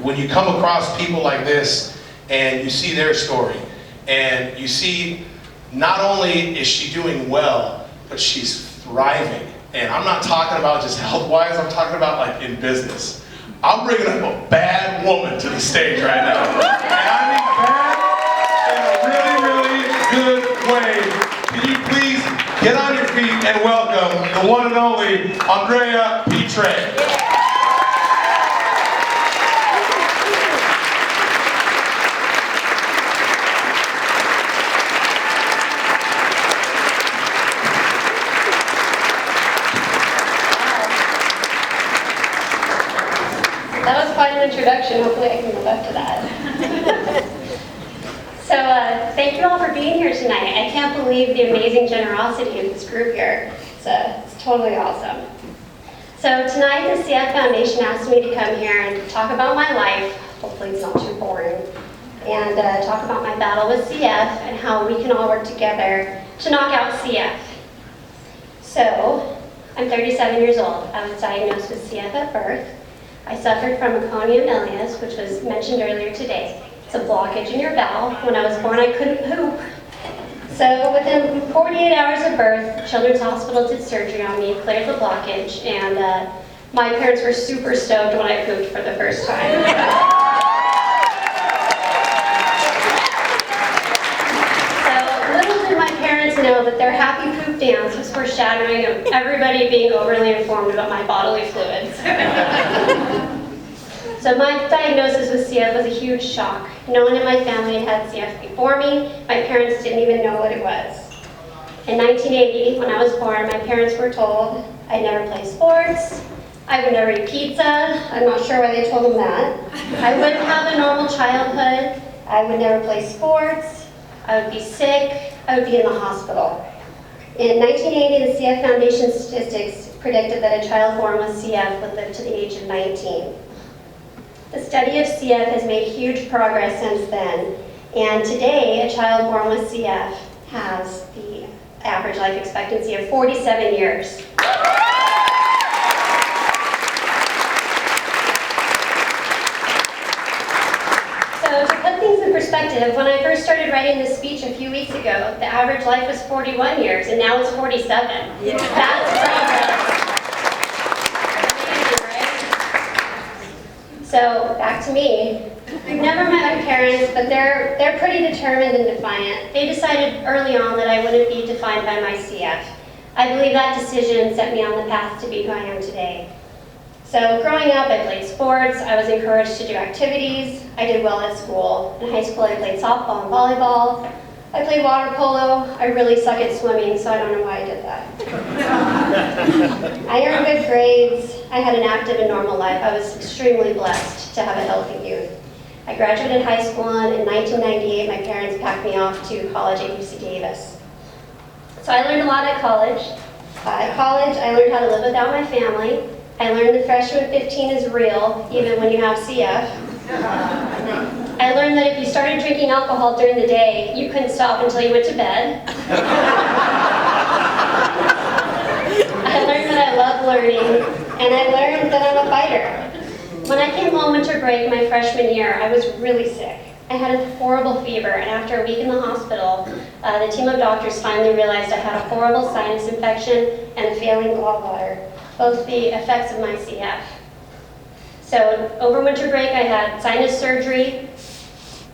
When you come across people like this and you see their story and you see not only is she doing well, but she's thriving. And I'm not talking about just health-wise, I'm talking about like in business. I'm bringing up a bad woman to the stage right now. And I mean bad in a really, really good way. Can you please get on your feet and welcome the one and only Andrea Petray. That was quite an introduction. Hopefully I can live up to that. So thank you all for being here tonight. I can't believe the amazing generosity of this group here. It's totally awesome. So tonight the CF Foundation asked me to come here and talk about my life. Hopefully it's not too boring. And talk about my battle with CF and how we can all work together to knock out CF. So I'm 37 years old. I was diagnosed with CF at birth. I suffered from meconium ileus, which was mentioned earlier today. It's a blockage in your bowel. When I was born, I couldn't poop. So within 48 hours of birth, Children's Hospital did surgery on me, cleared the blockage, and my parents were super stoked when I pooped for the first time. So little did my parents know that their happy poop dance was foreshadowing of everybody being overly informed about my bodily fluids. So my diagnosis with CF was a huge shock. No one in my family had CF before me. My parents didn't even know what it was. In 1980, when I was born, my parents were told I'd never play sports, I would never eat pizza. I'm not sure why they told them that. I wouldn't have a normal childhood. I would never play sports. I would be sick. I would be in the hospital. In 1980, the CF Foundation statistics predicted that a child born with CF would live to the age of 19. The study of CF has made huge progress since then, and today a child born with CF has the average life expectancy of 47 years. So to put things in perspective, when I first started writing this speech a few weeks ago, the average life was 41 years, and now it's 47. Yeah. That's progress. So back to me. I've never met my parents, but they're pretty determined and defiant. They decided early on that I wouldn't be defined by my CF. I believe that decision set me on the path to be who I am today. So growing up, I played sports. I was encouraged to do activities. I did well at school. In high school, I played softball and volleyball. I played water polo. I really suck at swimming, so I don't know why I did that. I earned good grades. I had an active and normal life. I was extremely blessed to have a healthy youth. I graduated high school, and in 1998, my parents packed me off to college at UC Davis. So I learned a lot at college. At college, I learned how to live without my family. I learned that freshman 15 is real, even when you have CF. I learned that if you started drinking alcohol during the day, you couldn't stop until you went to bed. I learned that I love learning, and I learned that I'm a fighter. When I came home winter break my freshman year, I was really sick. I had a horrible fever, and after a week in the hospital, the team of doctors finally realized I had a horrible sinus infection and a failing gallbladder, both the effects of my CF. So over winter break, I had sinus surgery,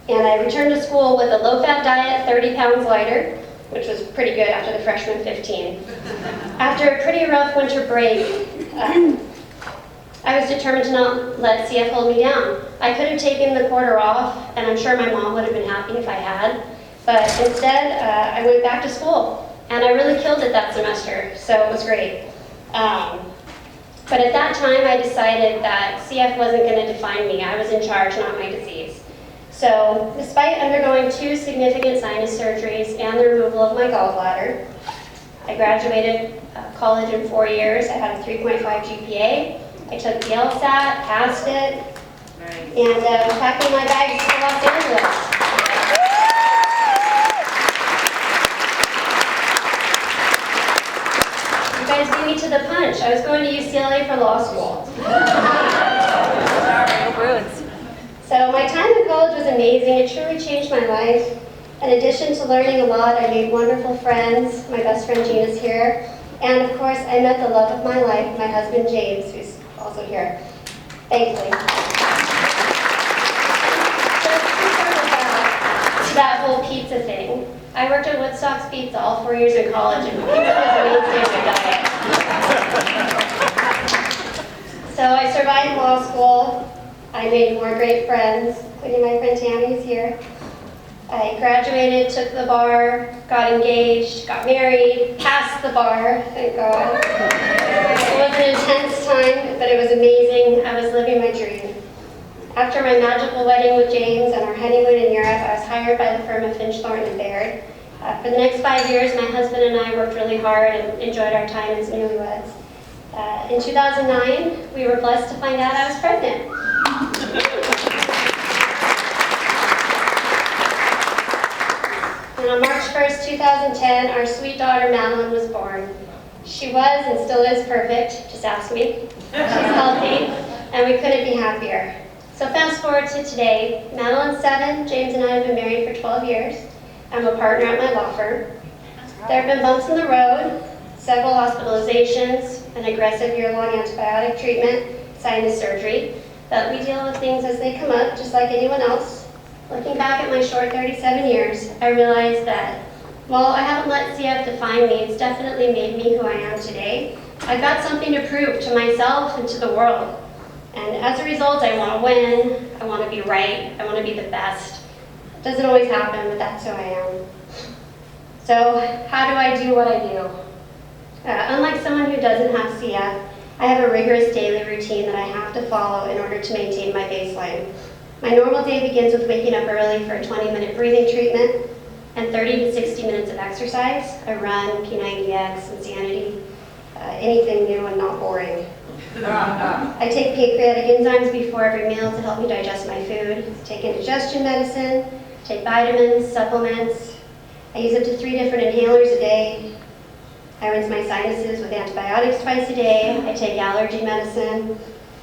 and I returned to school with a low-fat diet, 30 pounds lighter, which was pretty good after the freshman 15. After a pretty rough winter break, I was determined to not let CF hold me down. I could have taken the quarter off, and I'm sure my mom would have been happy if I had, but instead, I went back to school, and I really killed it that semester, so it was great. But at that time, I decided that CF wasn't going to define me. I was in charge, not my disease. So, despite undergoing 2 significant sinus surgeries and the removal of my gallbladder, I graduated college in 4 years. I had a 3.5 GPA. I took the LSAT, passed it, and was packing my bags to Los Angeles. You guys beat me to the punch. I was going to UCLA for law school. So my time in college was amazing. It truly changed my life. In addition to learning a lot, I made wonderful friends. My best friend Jean is here. And of course, I met the love of my life, my husband James, who's also here, thankfully. To that whole pizza thing. I worked at Woodstock's Pizza all 4 years in college, and pizza was a mainstay of my diet. So I survived law school. I made more great friends, including my friend Tammy who's here. I graduated, took the bar, got engaged, got married, passed the bar, thank God. It was an intense time, but it was amazing. I was living my dream. After my magical wedding with James and our honeymoon in Europe, I was hired by the firm of Finch, Thornton and Baird. For the next 5 years, my husband and I worked really hard and enjoyed our time as newlyweds. In 2009, we were blessed to find out I was pregnant. And on March 1st, 2010, our sweet daughter Madeline was born. She was and still is perfect, just ask me. She's healthy, and we couldn't be happier. So fast forward to today. Madeline's 7, James and I have been married for 12 years. I'm a partner at my law firm. There have been bumps in the road, several hospitalizations, an aggressive year-long antibiotic treatment, sinus surgery, but we deal with things as they come up, just like anyone else. Looking back at my short 37 years, I realized that while I haven't let CF define me, it's definitely made me who I am today. I've got something to prove to myself and to the world. And as a result, I want to win, I want to be right, I want to be the best. It doesn't always happen, but that's who I am. So how do I do what I do? Unlike someone who doesn't have CF, I have a rigorous daily routine that I have to follow in order to maintain my baseline. My normal day begins with waking up early for a 20-minute breathing treatment and 30 to 60 minutes of exercise. I run, P90X, Insanity, anything new and not boring. I take pancreatic enzymes before every meal to help me digest my food, take indigestion medicine, take vitamins, supplements. I use up to 3 different inhalers a day. I rinse my sinuses with antibiotics twice a day. I take allergy medicine.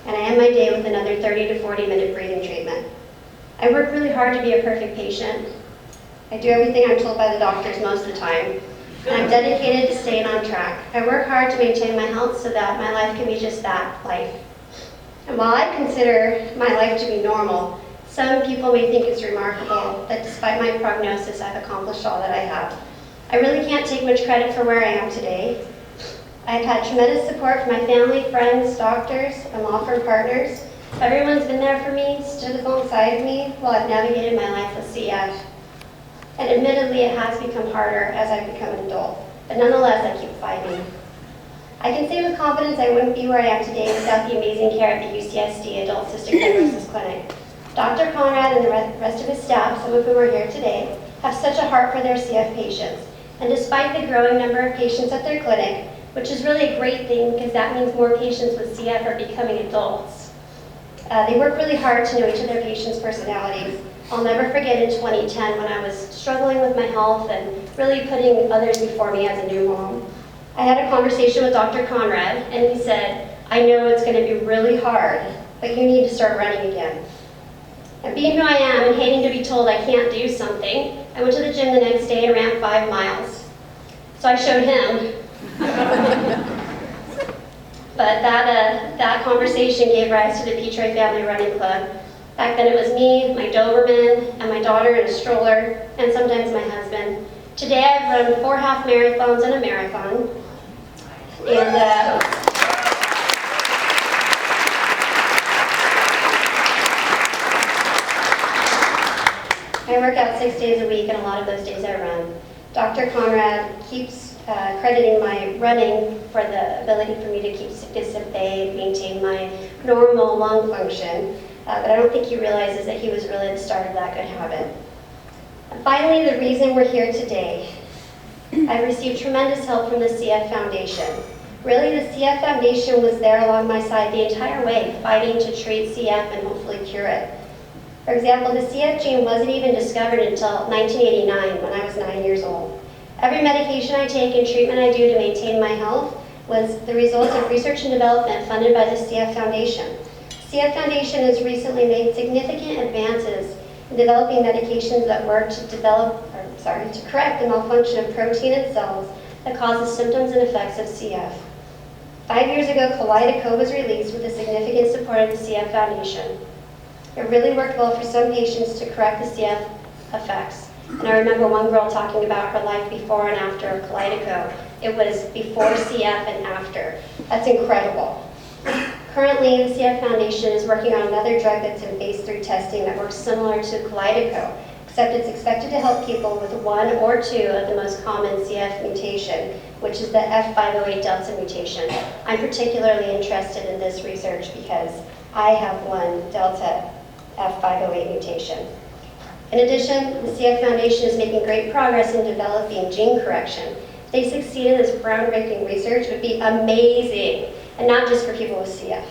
And I end my day with another 30 to 40-minute breathing treatment. I work really hard to be a perfect patient. I do everything I'm told by the doctors most of the time. And I'm dedicated to staying on track. I work hard to maintain my health so that my life can be just that, life. And while I consider my life to be normal, some people may think it's remarkable that despite my prognosis, I've accomplished all that I have. I really can't take much credit for where I am today. I've had tremendous support from my family, friends, doctors, and law firm partners. Everyone's been there for me, stood alongside me while I've navigated my life with CF. And admittedly, it has become harder as I've become an adult, but nonetheless, I keep fighting. I can say with confidence I wouldn't be where I am today without the amazing care at the UCSD Adult Cystic Fibrosis Clinic. Dr. Conrad and the rest of his staff, some of whom are here today, have such a heart for their CF patients. And despite the growing number of patients at their clinic, which is really a great thing because that means more patients with CF are becoming adults. They work really hard to know each of their patients' personalities. I'll never forget in 2010 when I was struggling with my health and really putting others before me as a new mom. I had a conversation with Dr. Conrad and he said, I know it's going to be really hard, but you need to start running again. And being who I am and hating to be told I can't do something, I went to the gym the next day and ran 5 miles. So I showed him. But that conversation gave rise to the Petray Family Running Club. Back then it was me, my Doberman, and my daughter in a stroller, and sometimes my husband. Today I've run 4 half marathons and a marathon. And I work out 6 days a week, and a lot of those days I run. Dr. Conrad keeps crediting my running for the ability for me to keep sickness at bay, maintain my normal lung function, but I don't think he realizes that he was really the start of that good habit. And finally, the reason we're here today. I received tremendous help from the CF Foundation. Really, the CF Foundation was there along my side the entire way, fighting to treat CF and hopefully cure it. For example, the CF gene wasn't even discovered until 1989 when I was 9 years old. Every medication I take and treatment I do to maintain my health was the result of research and development funded by the CF Foundation. CF Foundation has recently made significant advances in developing medications that work to correct the malfunction of protein in cells that causes symptoms and effects of CF. 5 years ago, Kalydeco was released with the significant support of the CF Foundation. It really worked well for some patients to correct the CF effects. And I remember one girl talking about her life before and after of Kalydeco. It was before CF and after. That's incredible. Currently, the CF Foundation is working on another drug that's in phase 3 testing that works similar to Kalydeco, except it's expected to help people with one or two of the most common CF mutation, which is the F508 delta mutation. I'm particularly interested in this research because I have one delta F508 mutation. In addition, the CF Foundation is making great progress in developing gene correction. If they succeed in this groundbreaking research, it would be amazing, and not just for people with CF.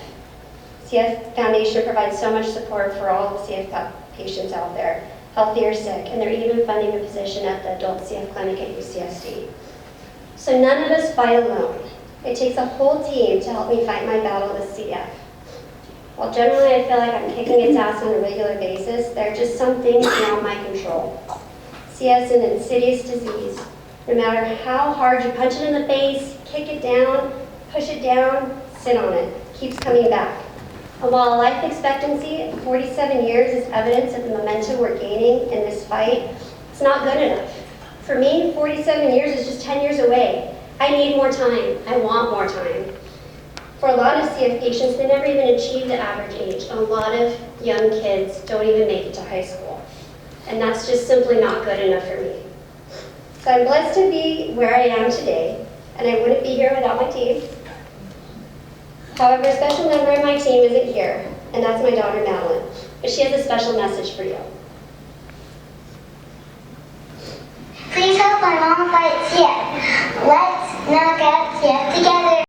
CF Foundation provides so much support for all the CF patients out there, healthy or sick, and they're even funding a position at the adult CF clinic at UCSD. So none of us fight alone. It takes a whole team to help me fight my battle with CF. While generally I feel like I'm kicking its ass on a regular basis, there are just some things beyond my control. CF is an insidious disease. No matter how hard you punch it in the face, kick it down, push it down, sit on it, it keeps coming back. And while life expectancy of 47 years is evidence of the momentum we're gaining in this fight, it's not good enough. For me, 47 years is just 10 years away. I need more time. I want more time. For a lot of CF patients, they never even achieve the average age. A lot of young kids don't even make it to high school. And that's just simply not good enough for me. So I'm blessed to be where I am today, and I wouldn't be here without my team. However, a special member of my team isn't here, and that's my daughter, Madeline. But she has a special message for you. Please help my mom fight CF. Let's not get CF together.